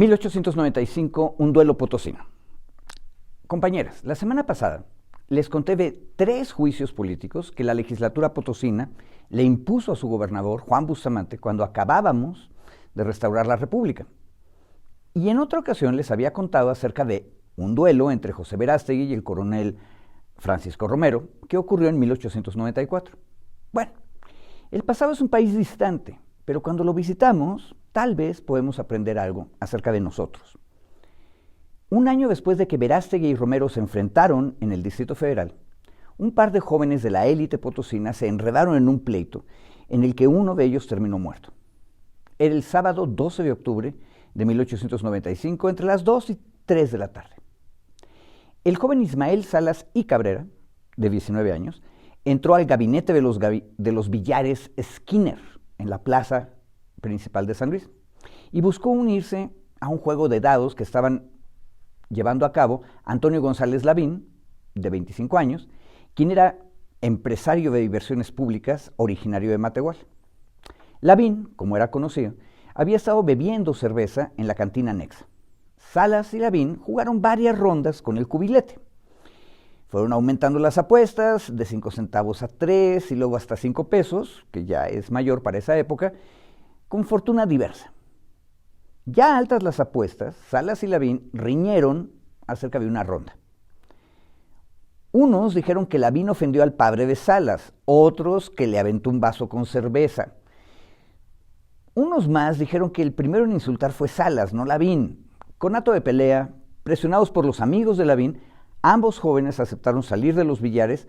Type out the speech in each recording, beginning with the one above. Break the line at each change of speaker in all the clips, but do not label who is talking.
1895, un duelo potosino. Compañeras, la semana pasada les conté de 3 juicios políticos que la legislatura potosina le impuso a su gobernador, Juan Bustamante, cuando acabábamos de restaurar la República. Y en otra ocasión les había contado acerca de un duelo entre José Verástegui y el coronel Francisco Romero, que ocurrió en 1894. Bueno, el pasado es un país distante, pero cuando lo visitamos, tal vez podemos aprender algo acerca de nosotros. Un año después de que Verástegui y Romero se enfrentaron en el Distrito Federal, un par de jóvenes de la élite potosina se enredaron en un pleito en el que uno de ellos terminó muerto. Era el sábado 12 de octubre de 1895, entre las 2 y 3 de la tarde. El joven Ismael Salas y Cabrera, de 19 años, entró al gabinete de los billares Skinner en la plaza principal de San Luis y buscó unirse a un juego de dados que estaban llevando a cabo Antonio González Lavín, de 25 años, quien era empresario de diversiones públicas originario de Matehuala. Lavín, como era conocido, había estado bebiendo cerveza en la cantina anexa. Salas y Lavín jugaron varias rondas con el cubilete. Fueron aumentando las apuestas de 5 centavos a 3 y luego hasta 5 pesos, que ya es mayor para esa época, con fortuna diversa. Ya altas las apuestas, Salas y Lavín riñeron acerca de una ronda. Unos dijeron que Lavín ofendió al padre de Salas, otros que le aventó un vaso con cerveza. Unos más dijeron que el primero en insultar fue Salas, no Lavín. Con acto de pelea, presionados por los amigos de Lavín, ambos jóvenes aceptaron salir de los billares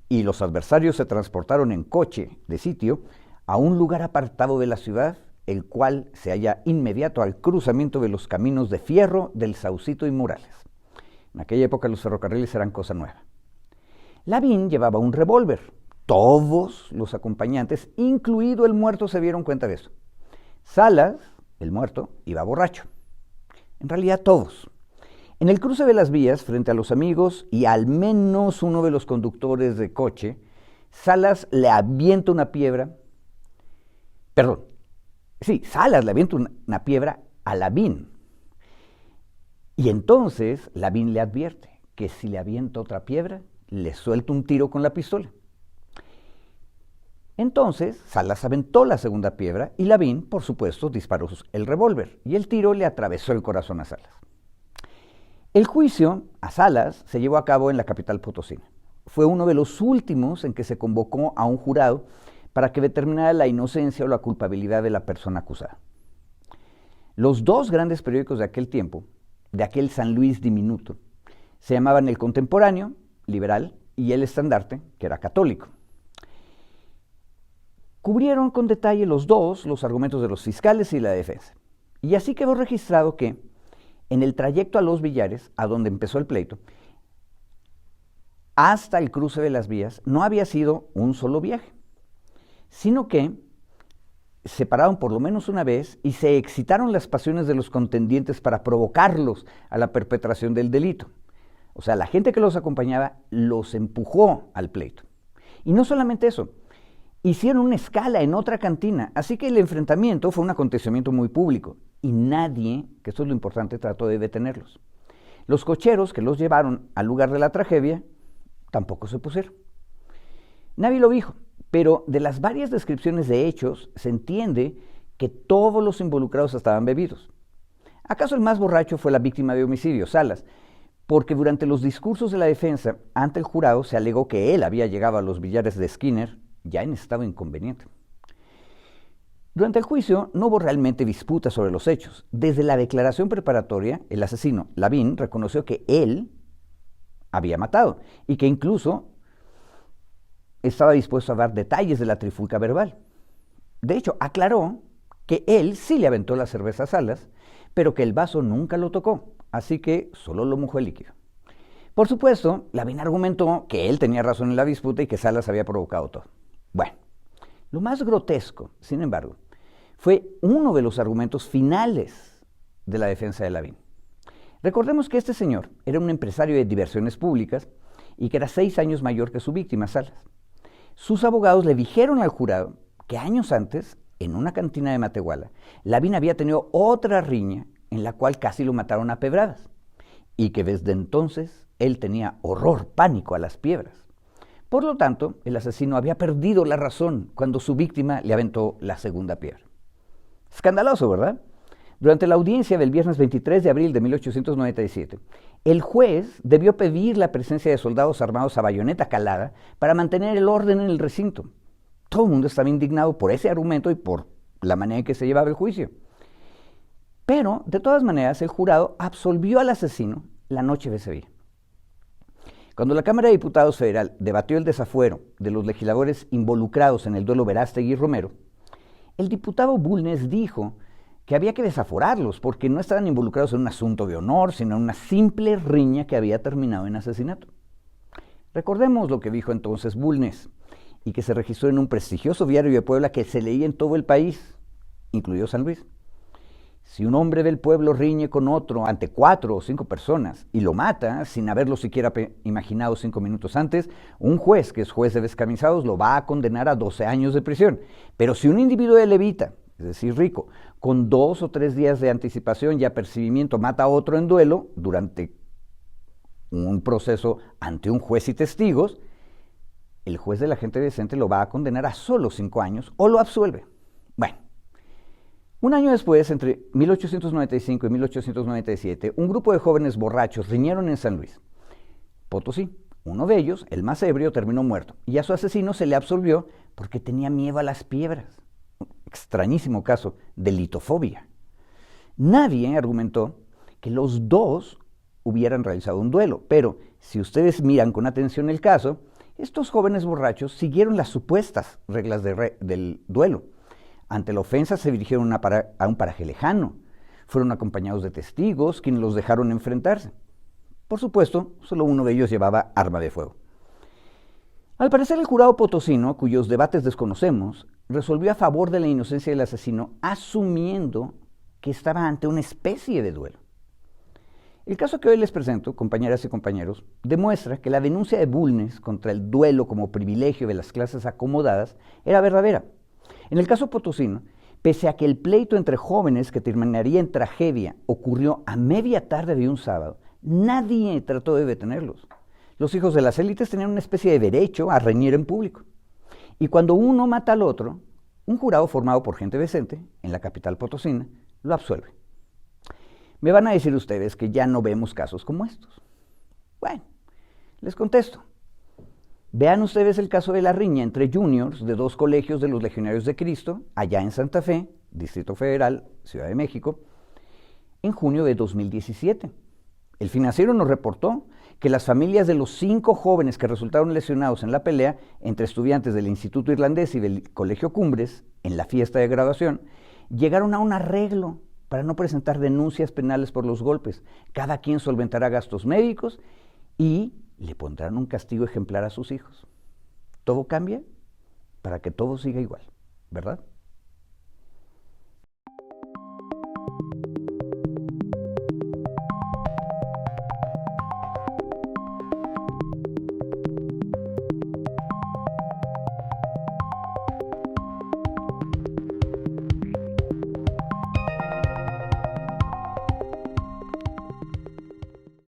y los adversarios se transportaron en coche de sitio a un lugar apartado de la ciudad, el cual se halla inmediato al cruzamiento de los caminos de Fierro, del Saucito y Morales. En aquella época los ferrocarriles eran cosa nueva. Lavín llevaba un revólver. Todos los acompañantes, incluido el muerto, se dieron cuenta de eso. Salas, el muerto, iba borracho. En realidad todos. En el cruce de las vías, frente a los amigos y al menos uno de los conductores de coche, Salas le avienta una piedra. Salas le avienta una piedra a Lavín. Y entonces Lavín le advierte que si le avienta otra piedra, le suelta un tiro con la pistola. Entonces Salas aventó la segunda piedra y Lavín, por supuesto, disparó el revólver y el tiro le atravesó el corazón a Salas. El juicio a Salas se llevó a cabo en la capital potosina. Fue uno de los últimos en que se convocó a un jurado para que determinara la inocencia o la culpabilidad de la persona acusada. Los 2 grandes periódicos de aquel tiempo, de aquel San Luis diminuto, se llamaban El Contemporáneo, liberal, y El Estandarte, que era católico. Cubrieron con detalle los argumentos de los fiscales y la defensa. Y así quedó registrado que, en el trayecto a los billares, a donde empezó el pleito, hasta el cruce de las vías, no había sido un solo viaje, sino que se pararon por lo menos una vez y se excitaron las pasiones de los contendientes para provocarlos a la perpetración del delito. O sea, la gente que los acompañaba los empujó al pleito. Y no solamente eso, hicieron una escala en otra cantina, así que el enfrentamiento fue un acontecimiento muy público y nadie, que esto es lo importante, trató de detenerlos. Los cocheros que los llevaron al lugar de la tragedia tampoco se pusieron. Nadie lo dijo, pero de las varias descripciones de hechos se entiende que todos los involucrados estaban bebidos. ¿Acaso el más borracho fue la víctima de homicidio, Salas? Porque durante los discursos de la defensa ante el jurado se alegó que él había llegado a los billares de Skinner ya en estado inconveniente. Durante el juicio no hubo realmente disputa sobre los hechos. Desde la declaración preparatoria, el asesino, Lavín, reconoció que él había matado y que incluso estaba dispuesto a dar detalles de la trifulca verbal. De hecho, aclaró que él sí le aventó la cerveza a Salas, pero que el vaso nunca lo tocó, así que solo lo mojó el líquido. Por supuesto, Lavín argumentó que él tenía razón en la disputa y que Salas había provocado todo. Bueno, lo más grotesco, sin embargo, fue uno de los argumentos finales de la defensa de Lavín. Recordemos que este señor era un empresario de diversiones públicas y que era 6 años mayor que su víctima, Salas. Sus abogados le dijeron al jurado que años antes, en una cantina de Matehuala, Lavín había tenido otra riña en la cual casi lo mataron a pedradas, y que desde entonces él tenía horror, pánico a las piedras. Por lo tanto, el asesino había perdido la razón cuando su víctima le aventó la segunda piedra. Escandaloso, ¿verdad? Durante la audiencia del viernes 23 de abril de 1897, el juez debió pedir la presencia de soldados armados a bayoneta calada para mantener el orden en el recinto. Todo el mundo estaba indignado por ese argumento y por la manera en que se llevaba el juicio. Pero, de todas maneras, el jurado absolvió al asesino la noche de ese día. Cuando la Cámara de Diputados Federal debatió el desafuero de los legisladores involucrados en el duelo Verástegui y Romero, el diputado Bulnes dijo que había que desaforarlos porque no estaban involucrados en un asunto de honor, sino en una simple riña que había terminado en asesinato. Recordemos lo que dijo entonces Bulnes y que se registró en un prestigioso diario de Puebla que se leía en todo el país, incluido San Luis. Si un hombre del pueblo riñe con otro ante 4 o 5 personas y lo mata sin haberlo siquiera imaginado 5 minutos antes, un juez, que es juez de descamisados, lo va a condenar a 12 años de prisión. Pero si un individuo de levita, es decir, rico, con 2 o 3 días de anticipación y apercibimiento mata a otro en duelo durante un proceso ante un juez y testigos, el juez de la gente decente lo va a condenar a solo 5 años o lo absuelve. Bueno. Un año después, entre 1895 y 1897, un grupo de jóvenes borrachos riñeron en San Luis Potosí. Uno de ellos, el más ebrio, terminó muerto y a su asesino se le absolvió porque tenía miedo a las piedras. Extrañísimo caso de litofobia. Nadie argumentó que los dos hubieran realizado un duelo, pero si ustedes miran con atención el caso, estos jóvenes borrachos siguieron las supuestas reglas del duelo. Ante la ofensa se dirigieron a un paraje lejano. Fueron acompañados de testigos, quienes los dejaron enfrentarse. Por supuesto, solo uno de ellos llevaba arma de fuego. Al parecer, el jurado potosino, cuyos debates desconocemos, resolvió a favor de la inocencia del asesino, asumiendo que estaba ante una especie de duelo. El caso que hoy les presento, compañeras y compañeros, demuestra que la denuncia de Bulnes contra el duelo como privilegio de las clases acomodadas era verdadera. En el caso potosino, pese a que el pleito entre jóvenes que terminaría en tragedia ocurrió a media tarde de un sábado, nadie trató de detenerlos. Los hijos de las élites tenían una especie de derecho a reñir en público. Y cuando uno mata al otro, un jurado formado por gente decente, en la capital potosina, lo absuelve. Me van a decir ustedes que ya no vemos casos como estos. Bueno, les contesto. Vean ustedes el caso de la riña entre juniors de 2 colegios de los Legionarios de Cristo, allá en Santa Fe, Distrito Federal, Ciudad de México, en junio de 2017. El Financiero nos reportó que las familias de los 5 jóvenes que resultaron lesionados en la pelea entre estudiantes del Instituto Irlandés y del Colegio Cumbres, en la fiesta de graduación, llegaron a un arreglo para no presentar denuncias penales por los golpes. Cada quien solventará gastos médicos y le pondrán un castigo ejemplar a sus hijos. Todo cambia para que todo siga igual, ¿verdad?